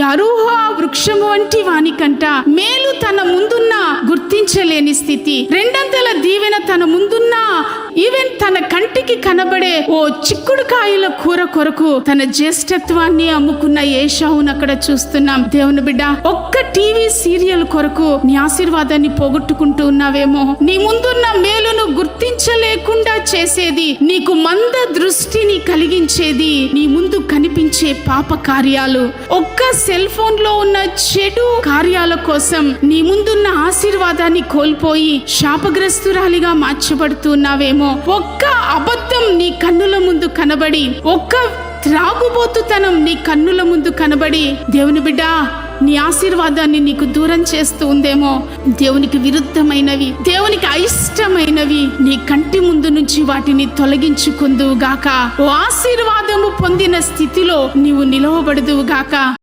అరూహ వృక్షము వంటి వానికంట మేలు తన ముందున్న గుర్తించలేని స్థితి, రెండంతల దీవెన తన ముందున్న ఈవెన్ తన కంటికి కనబడే ఓ చిక్కుడుకాయల కూర కొరకు తన జ్యేష్ఠత్వాన్ని అమ్ముకున్న ఏశావును అక్కడ చూస్తున్నాం. దేవుని బిడ్డ, ఒక్క టీవీ సీరియల్ కొరకు నీ ఆశీర్వాదాన్ని పోగొట్టుకుంటూ ఉన్నావేమో. నీ ముందున్న మేలును గుర్తించలేకుండా చేసేది, నీకు మంద దృష్టిని కలిగించేది నీ ముందు కనిపించే పాప కార్యాలు. ఒక్క సెల్ ఫోన్ లో ఉన్న చెడు కార్యాల కోసం నీ ముందున్న ఆశీర్వాదాన్ని కోల్పోయి శాపగ్రస్తురాలిగా మార్చబడుతున్నావేమో. ఒక్క అబద్ధం నీ కన్నుల ముందు కనబడి, ఒక్క త్రాగుబోతుతనం నీ కన్నుల ముందు కనబడి దేవుని బిడ్డ నీ ఆశీర్వాదాన్ని నీకు దూరం చేస్తూ ఉందేమో. దేవునికి విరుద్ధమైనవి, దేవునికి అయిష్టమైనవి నీ కంటి ముందు నుంచి వాటిని తొలగించుకుందువు గాక. ఓ ఆశీర్వాదము పొందిన స్థితిలో నీవు నిలవబడదువు గాక.